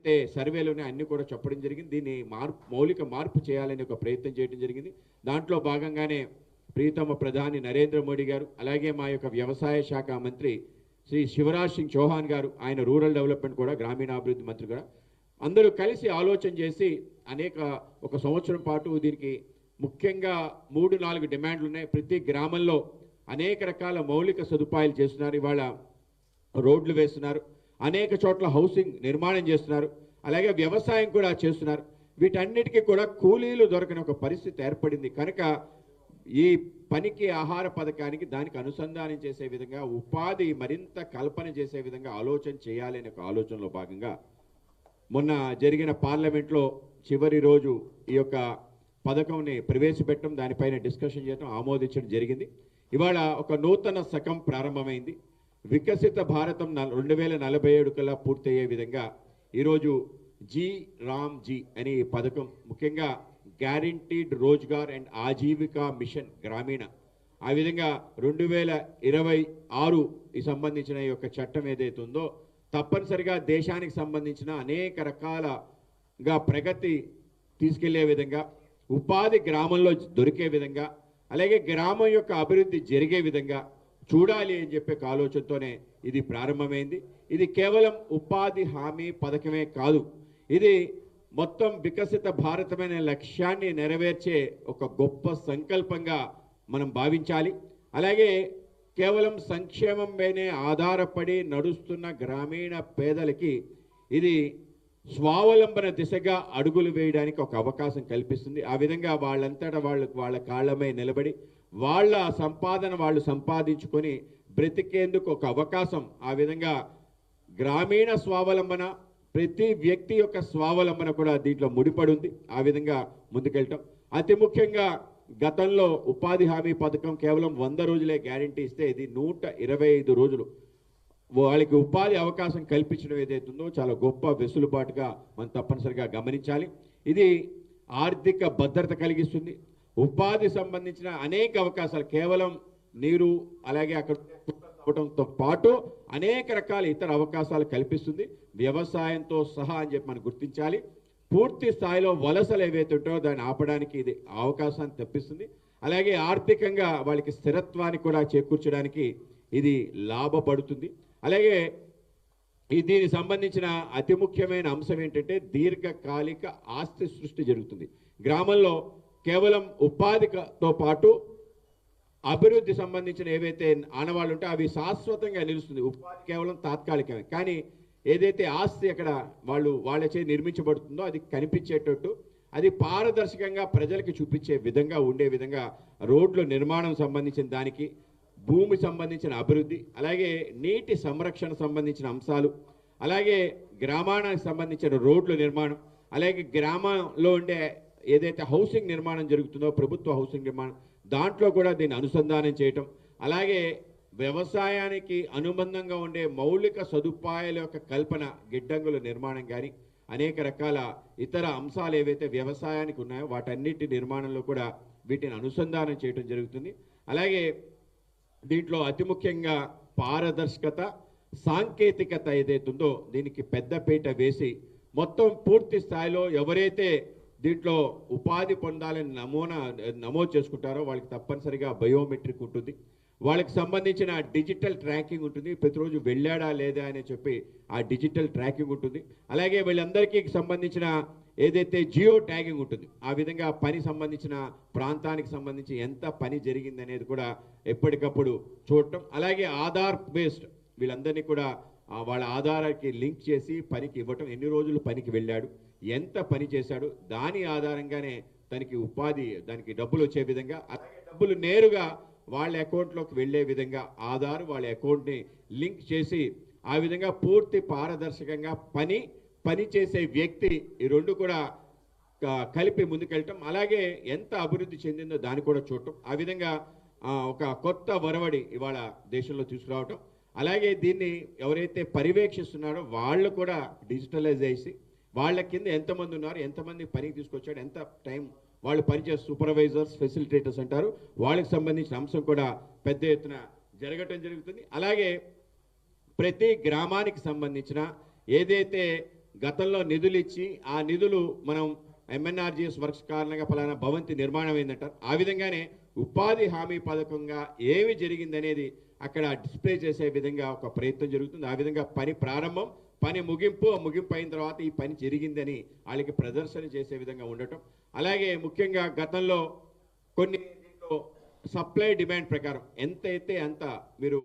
ఏదైతే సర్వేలోనే అన్ని కూడా చెప్పడం జరిగింది. దీన్ని మౌలిక మార్పు చేయాలని ఒక ప్రయత్నం చేయడం జరిగింది. దాంట్లో భాగంగానే ప్రీతమ ప్రధాని నరేంద్ర మోడీ గారు, అలాగే మా యొక్క వ్యవసాయ శాఖ మంత్రి శ్రీ శివరాజ్ సింగ్ చౌహాన్ గారు, ఆయన రూరల్ డెవలప్మెంట్ కూడా, గ్రామీణాభివృద్ధి మంత్రి కూడా, అందరూ కలిసి ఆలోచన చేసి ఒక సంవత్సరం పాటు దీనికి ముఖ్యంగా 3-4 డిమాండ్లు ఉన్నాయి. ప్రతి గ్రామంలో అనేక రకాల మౌలిక సదుపాయాలు చేస్తున్నారు. ఇవాళ రోడ్లు వేస్తున్నారు, అనేక చోట్ల హౌసింగ్ నిర్మాణం చేస్తున్నారు, అలాగే వ్యవసాయం కూడా చేస్తున్నారు. వీటన్నిటికీ కూడా కూలీలు దొరకని ఒక పరిస్థితి ఏర్పడింది కనుక ఈ పనికి ఆహార పథకానికి దానికి అనుసంధానం చేసే విధంగా, ఉపాధి మరింత కల్పన చేసే విధంగా ఆలోచన చేయాలనే ఒక ఆలోచనలో భాగంగా మొన్న జరిగిన పార్లమెంట్లో చివరి రోజు ఈ యొక్క పథకంని ప్రవేశపెట్టడం, దానిపైన డిస్కషన్ చేయడం, ఆమోదించడం జరిగింది. ఇవాళ ఒక నూతన శకం ప్రారంభమైంది. వికసిత భారతం 2047 కల్లా పూర్తయ్యే విధంగా ఈరోజు జీ అనే పథకం, ముఖ్యంగా guaranteed Rozgar and Ajeevika mission Gramin, ఆ విధంగా 2026 ఈ సంబంధించిన ఈ యొక్క చట్టం ఏదైతే ఉందో తప్పనిసరిగా దేశానికి సంబంధించిన అనేక రకాలుగా ప్రగతి తీసుకెళ్లే విధంగా, ఉపాధి గ్రామంలో దొరికే విధంగా, అలాగే గ్రామం యొక్క అభివృద్ధి జరిగే విధంగా చూడాలి అని చెప్పే ఆలోచనతోనే ఇది ప్రారంభమైంది. ఇది కేవలం ఉపాధి హామీ పథకమే కాదు, ఇది మొత్తం వికసిత భారతమైన లక్ష్యాన్ని నెరవేర్చే ఒక గొప్ప సంకల్పంగా మనం భావించాలి. అలాగే కేవలం సంక్షేమం పైనే ఆధారపడి నడుస్తున్న గ్రామీణ పేదలకి ఇది స్వావలంబన దిశగా అడుగులు వేయడానికి ఒక అవకాశం కల్పిస్తుంది. ఆ విధంగా వాళ్ళంతటా వాళ్ళ కాళ్ళమై నిలబడి వాళ్ళ సంపాదన వాళ్ళు సంపాదించుకొని బ్రతికేందుకు ఒక అవకాశం. ఆ విధంగా గ్రామీణ స్వావలంబన, ప్రతి వ్యక్తి యొక్క స్వావలంబన కూడా దీంట్లో ముడిపడి ఉంది. ఆ విధంగా ముందుకెళ్ళటం అతి ముఖ్యంగా. గతంలో ఉపాధి హామీ పథకం కేవలం 100 రోజులే గ్యారంటీ ఇస్తే, ఇది 125 రోజులు వాళ్ళకి ఉపాధి అవకాశం కల్పించడం ఏదైతుందో చాలా గొప్ప వెసులుబాటుగా మనం తప్పనిసరిగా గమనించాలి. ఇది ఆర్థిక భద్రత కలిగిస్తుంది. ఉపాధి సంబంధించిన అనేక అవకాశాలు, కేవలం నీరు అలాగే అక్కడ అవడంతో పాటు అనేక రకాల ఇతర అవకాశాలు కల్పిస్తుంది, వ్యవసాయంతో సహా అని చెప్పి మనం గుర్తించాలి. పూర్తి స్థాయిలో వలసలు ఏవైతే ఉంటాయో దాన్ని ఆపడానికి ఇది అవకాశాన్ని తెప్పిస్తుంది. అలాగే ఆర్థికంగా వాళ్ళకి స్థిరత్వాన్ని కూడా చేకూర్చడానికి ఇది లాభపడుతుంది. అలాగే దీనికి సంబంధించిన అతి ముఖ్యమైన అంశం ఏంటంటే దీర్ఘకాలిక ఆస్తి సృష్టి జరుగుతుంది గ్రామంలో. కేవలం ఉపాధితో పాటు అభివృద్ధి సంబంధించిన ఏవైతే ఆనవాళ్ళు ఉంటే అవి శాశ్వతంగా నిలుస్తుంది. ఉపాధి కేవలం తాత్కాలికమే, కానీ ఏదైతే ఆస్తి అక్కడ వాళ్ళచే నిర్మించబడుతుందో అది కనిపించేటట్టు, అది పారదర్శకంగా ప్రజలకి చూపించే విధంగా ఉండే విధంగా రోడ్ల నిర్మాణం సంబంధించిన దానికి, భూమి సంబంధించిన అభివృద్ధి, అలాగే నీటి సంరక్షణ సంబంధించిన అంశాలు, అలాగే గ్రామానికి సంబంధించిన రోడ్ల నిర్మాణం, అలాగే గ్రామంలో ఉండే ఏదైతే హౌసింగ్ నిర్మాణం జరుగుతుందో ప్రభుత్వ హౌసింగ్ నిర్మాణం, దాంట్లో కూడా దీన్ని అనుసంధానం చేయటం, అలాగే వ్యవసాయానికి అనుబంధంగా ఉండే మౌలిక సదుపాయాల యొక్క కల్పన, గిడ్డంగుల నిర్మాణం కానీ అనేక రకాల ఇతర అంశాలు ఏవైతే వ్యవసాయానికి ఉన్నాయో వాటన్నిటి నిర్మాణంలో కూడా వీటిని అనుసంధానం చేయడం జరుగుతుంది. అలాగే దీంట్లో అతి ముఖ్యంగా పారదర్శకత, సాంకేతికత ఏదైతుందో దీనికి పెద్దపీట వేసి మొత్తం పూర్తి స్థాయిలో ఎవరైతే దీంట్లో ఉపాధి పొందాలని నమోదు చేసుకుంటారో వాళ్ళకి తప్పనిసరిగా బయోమెట్రిక్ ఉంటుంది, వాళ్ళకి సంబంధించిన డిజిటల్ ట్రాకింగ్ ఉంటుంది, ప్రతిరోజు వెళ్ళాడా లేదా అని చెప్పి ఆ డిజిటల్ ట్రాకింగ్ ఉంటుంది. అలాగే వీళ్ళందరికీ సంబంధించిన ఏదైతే జియో ట్యాగింగ్ ఉంటుంది, ఆ విధంగా పని సంబంధించిన ప్రాంతానికి సంబంధించి ఎంత పని జరిగింది అనేది కూడా ఎప్పటికప్పుడు చూడటం. అలాగే ఆధార్ బేస్డ్ వీళ్ళందరినీ కూడా వాళ్ళ ఆధారానికి లింక్ చేసి పనికి ఇవ్వటం, ఎన్ని రోజులు పనికి వెళ్ళాడు, ఎంత పని చేశాడు, దాని ఆధారంగానే తనకి ఉపాధి, దానికి డబ్బులు వచ్చే విధంగా, అలాగే డబ్బులు నేరుగా వాళ్ళ అకౌంట్లోకి వెళ్ళే విధంగా ఆధార్ వాళ్ళ అకౌంట్ని లింక్ చేసి ఆ విధంగా పూర్తి పారదర్శకంగా పని చేసే వ్యక్తి ఈ రెండు కూడా కలిపి ముందుకెళ్ళటం, అలాగే ఎంత అభివృద్ధి చెందిందో దాన్ని కూడా చూడటం, ఆ విధంగా ఒక కొత్త వరవడి ఇవాళ దేశంలో తీసుకురావటం. అలాగే దీన్ని ఎవరైతే పర్యవేక్షిస్తున్నారో వాళ్ళు కూడా డిజిటలైజ్ చేసి వాళ్ళ కింద ఎంతమంది ఉన్నారు, ఎంతమంది పనికి తీసుకొచ్చాడు, ఎంత టైం వాళ్ళు పనిచేసే సూపర్వైజర్స్, ఫెసిలిటేటర్స్ అంటారు, వాళ్ళకి సంబంధించిన అంశం కూడా పెద్ద ఎత్తున జరగటం జరుగుతుంది. అలాగే ప్రతి గ్రామానికి సంబంధించిన ఏదైతే గతంలో నిధులు ఇచ్చి ఆ నిధులు మనం ఎంఎన్ఆర్జీఎస్ వర్క్స్ కారణంగా ఫలానా భవంతి నిర్మాణం అయిందంటారు. ఆ విధంగానే ఉపాధి హామీ పథకంగా ఏమి జరిగిందనేది అక్కడ డిస్ప్లే చేసే విధంగా ఒక ప్రయత్నం జరుగుతుంది. ఆ విధంగా పని ప్రారంభం, పని ముగింపు, ముగింపు అయిన తర్వాత ఈ పని జరిగిందని వాళ్ళకి ప్రదర్శన చేసే విధంగా ఉండటం. అలాగే ముఖ్యంగా గతంలో కొన్ని సప్లై డిమాండ్ ప్రకారం ఎంత అయితే అంత మీరు